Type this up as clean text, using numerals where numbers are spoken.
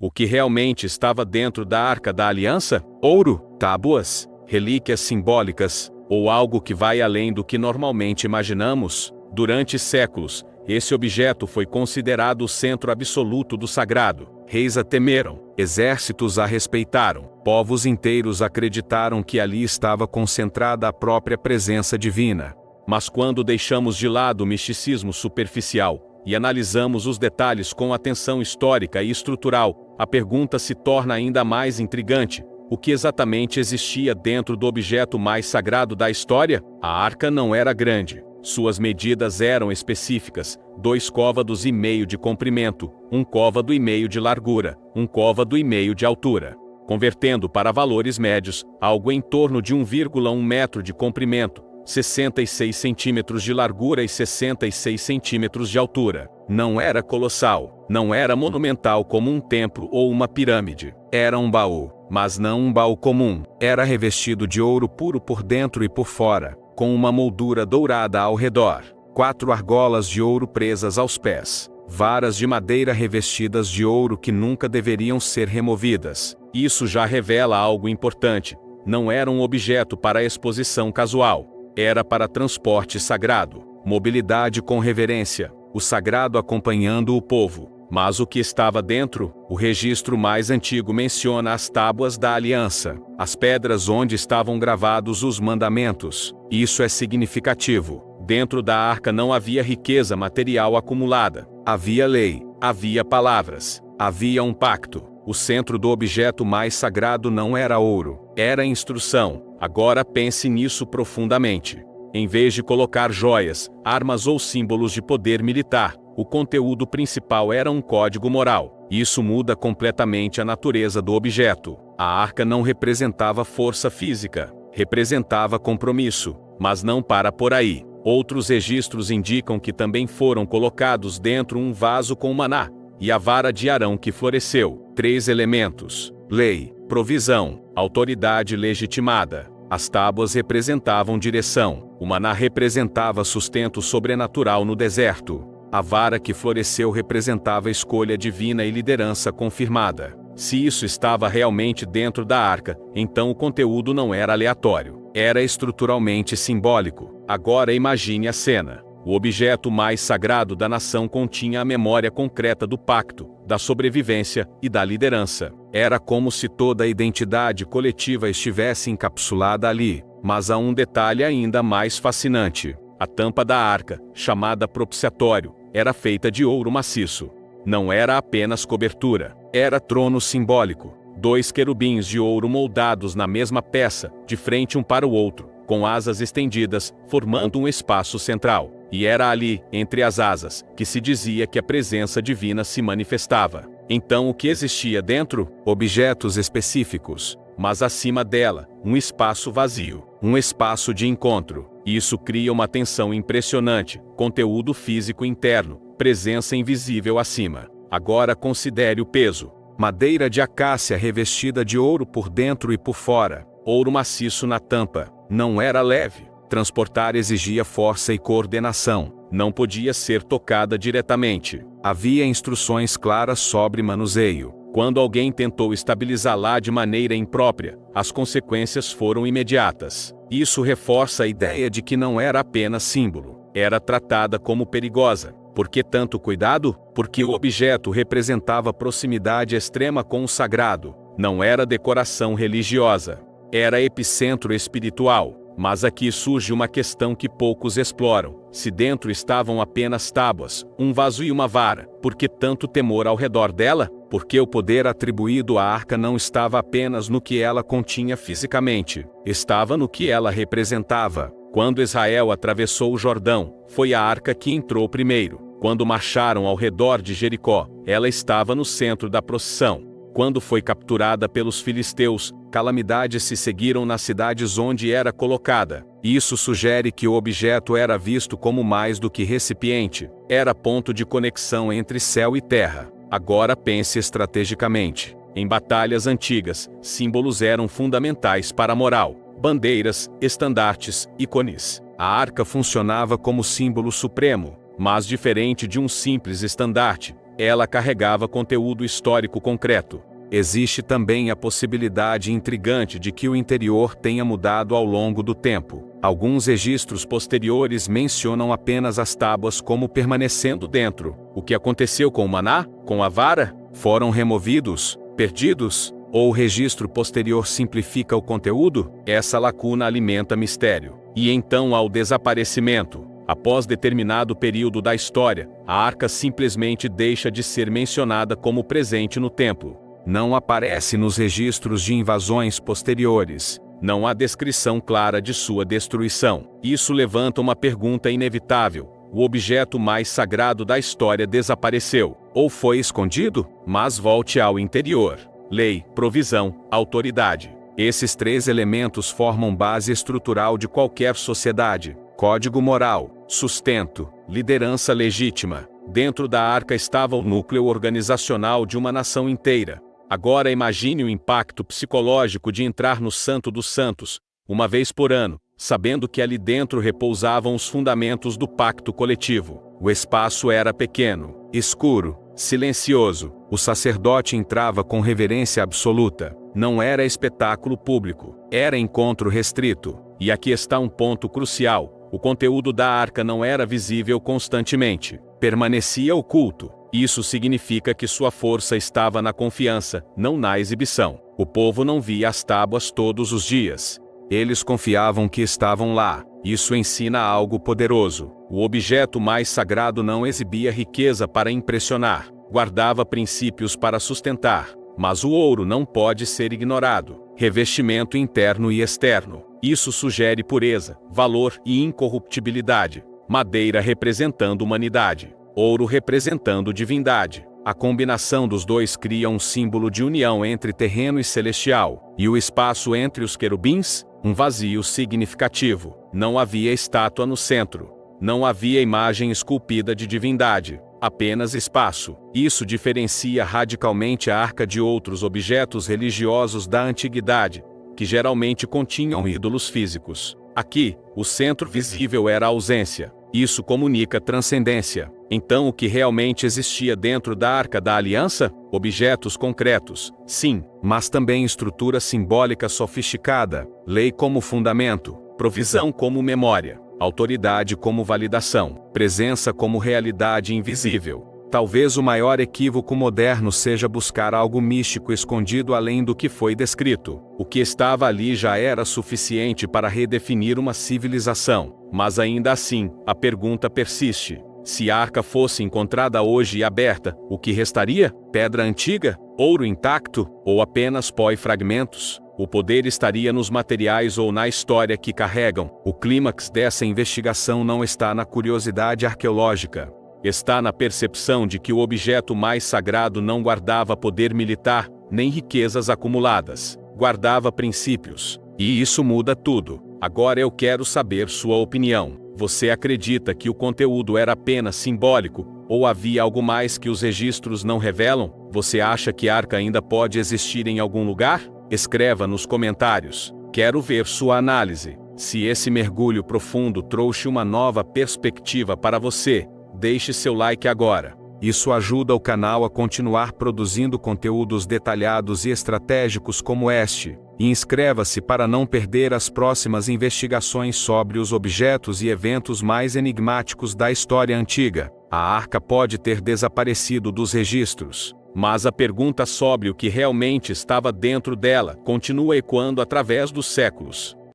O que realmente estava dentro da Arca da Aliança? Ouro, tábuas, relíquias simbólicas, ou algo que vai além do que normalmente imaginamos? Durante séculos, esse objeto foi considerado o centro absoluto do sagrado. Reis a temeram, exércitos a respeitaram, povos inteiros acreditaram que ali estava concentrada a própria presença divina. Mas quando deixamos de lado o misticismo superficial e analisamos os detalhes com atenção histórica e estrutural, a pergunta se torna ainda mais intrigante. O que exatamente existia dentro do objeto mais sagrado da história? A arca não era grande. Suas medidas eram específicas: 2 côvados e meio de comprimento, 1 côvado e meio de largura, 1 côvado e meio de altura. Convertendo para valores médios, algo em torno de 1,1 metro de comprimento, 66 centímetros de largura e 66 centímetros de altura. Não era colossal, não era monumental como um templo ou uma pirâmide. Era um baú, mas não um baú comum. Era revestido de ouro puro por dentro e por fora, com uma moldura dourada ao redor. 4 argolas de ouro presas aos pés. Varas de madeira revestidas de ouro que nunca deveriam ser removidas. Isso já revela algo importante. Não era um objeto para exposição casual. Era para transporte sagrado. Mobilidade com reverência. O sagrado acompanhando o povo. Mas o que estava dentro? O registro mais antigo menciona as tábuas da aliança, as pedras onde estavam gravados os mandamentos. Isso é significativo. Dentro da arca não havia riqueza material acumulada. Havia lei, havia palavras, havia um pacto. O centro do objeto mais sagrado não era ouro, era instrução. Agora pense nisso profundamente. Em vez de colocar joias, armas ou símbolos de poder militar, o conteúdo principal era um código moral. Isso muda completamente a natureza do objeto. A arca não representava força física, representava compromisso, mas não para por aí. Outros registros indicam que também foram colocados dentro um vaso com maná, e a vara de Arão que floresceu. 3 elementos: lei, provisão, autoridade legitimada. As tábuas representavam direção. O maná representava sustento sobrenatural no deserto. A vara que floresceu representava escolha divina e liderança confirmada. Se isso estava realmente dentro da arca, então o conteúdo não era aleatório. Era estruturalmente simbólico. Agora imagine a cena. O objeto mais sagrado da nação continha a memória concreta do pacto, da sobrevivência e da liderança. Era como se toda a identidade coletiva estivesse encapsulada ali. Mas há um detalhe ainda mais fascinante. A tampa da arca, chamada propiciatório, era feita de ouro maciço. Não era apenas cobertura, era trono simbólico. 2 querubins de ouro moldados na mesma peça, de frente um para o outro, com asas estendidas, formando um espaço central. E era ali, entre as asas, que se dizia que a presença divina se manifestava. Então o que existia dentro? Objetos específicos. Mas acima dela, um espaço vazio. Um espaço de encontro. Isso cria uma tensão impressionante. Conteúdo físico interno, presença invisível acima. Agora considere o peso. Madeira de acácia revestida de ouro por dentro e por fora. Ouro maciço na tampa. Não era leve. Transportar exigia força e coordenação. Não podia ser tocada diretamente. Havia instruções claras sobre manuseio. Quando alguém tentou estabilizá-la de maneira imprópria, as consequências foram imediatas. Isso reforça a ideia de que não era apenas símbolo. Era tratada como perigosa. Por que tanto cuidado? Porque o objeto representava proximidade extrema com o sagrado. Não era decoração religiosa. Era epicentro espiritual. Mas aqui surge uma questão que poucos exploram. Se dentro estavam apenas tábuas, um vaso e uma vara, por que tanto temor ao redor dela? Porque o poder atribuído à arca não estava apenas no que ela continha fisicamente, estava no que ela representava. Quando Israel atravessou o Jordão, foi a arca que entrou primeiro. Quando marcharam ao redor de Jericó, ela estava no centro da procissão. Quando foi capturada pelos filisteus, calamidades se seguiram nas cidades onde era colocada. Isso sugere que o objeto era visto como mais do que recipiente. Era ponto de conexão entre céu e terra. Agora pense estrategicamente. Em batalhas antigas, símbolos eram fundamentais para a moral. Bandeiras, estandartes, ícones. A arca funcionava como símbolo supremo, mas diferente de um simples estandarte. ela carregava conteúdo histórico concreto. Existe também a possibilidade intrigante de que o interior tenha mudado ao longo do tempo. Alguns registros posteriores mencionam apenas as tábuas como permanecendo dentro. O que aconteceu com o maná, com a vara? Foram removidos, perdidos? Ou o registro posterior simplifica o conteúdo? Essa lacuna alimenta mistério. E então há o desaparecimento. Após determinado período da história, a arca simplesmente deixa de ser mencionada como presente no templo. Não aparece nos registros de invasões posteriores. Não há descrição clara de sua destruição. Isso levanta uma pergunta inevitável. O objeto mais sagrado da história desapareceu, ou foi escondido? Mas volte ao interior. Lei, provisão, autoridade. Esses três elementos formam base estrutural de qualquer sociedade. Código moral, sustento, liderança legítima. Dentro da arca estava o núcleo organizacional de uma nação inteira. Agora imagine o impacto psicológico de entrar no Santo dos Santos, uma vez por ano, sabendo que ali dentro repousavam os fundamentos do pacto coletivo. O espaço era pequeno, escuro, silencioso. O sacerdote entrava com reverência absoluta. Não era espetáculo público, era encontro restrito. E aqui está um ponto crucial: o conteúdo da arca não era visível constantemente, permanecia oculto. Isso significa que sua força estava na confiança, não na exibição. O povo não via as tábuas todos os dias. Eles confiavam que estavam lá. Isso ensina algo poderoso. O objeto mais sagrado não exibia riqueza para impressionar, guardava princípios para sustentar. Mas o ouro não pode ser ignorado. Revestimento interno e externo. Isso sugere pureza, valor e incorruptibilidade. Madeira representando humanidade. Ouro representando divindade. A combinação dos dois cria um símbolo de união entre terreno e celestial. E o espaço entre os querubins? Um vazio significativo. Não havia estátua no centro. Não havia imagem esculpida de divindade. Apenas espaço. Isso diferencia radicalmente a arca de outros objetos religiosos da antiguidade, que geralmente continham ídolos físicos. Aqui, o centro visível era a ausência. Isso comunica transcendência. Então o que realmente existia dentro da Arca da Aliança? Objetos concretos, sim, mas também estrutura simbólica sofisticada, lei como fundamento, provisão como memória, autoridade como validação, presença como realidade invisível. Talvez o maior equívoco moderno seja buscar algo místico escondido além do que foi descrito. O que estava ali já era suficiente para redefinir uma civilização. Mas ainda assim, a pergunta persiste. Se a arca fosse encontrada hoje e aberta, o que restaria? Pedra antiga? Ouro intacto? Ou apenas pó e fragmentos? O poder estaria nos materiais ou na história que carregam. O clímax dessa investigação não está na curiosidade arqueológica. Está na percepção de que o objeto mais sagrado não guardava poder militar, nem riquezas acumuladas. Guardava princípios. E isso muda tudo. Agora eu quero saber sua opinião. Você acredita que o conteúdo era apenas simbólico, ou havia algo mais que os registros não revelam? Você acha que a arca ainda pode existir em algum lugar? Escreva nos comentários. Quero ver sua análise. Se esse mergulho profundo trouxe uma nova perspectiva para você, deixe seu like agora. Isso ajuda o canal a continuar produzindo conteúdos detalhados e estratégicos como este. E inscreva-se para não perder as próximas investigações sobre os objetos e eventos mais enigmáticos da história antiga. A arca pode ter desaparecido dos registros, mas a pergunta sobre o que realmente estava dentro dela continua ecoando através dos séculos.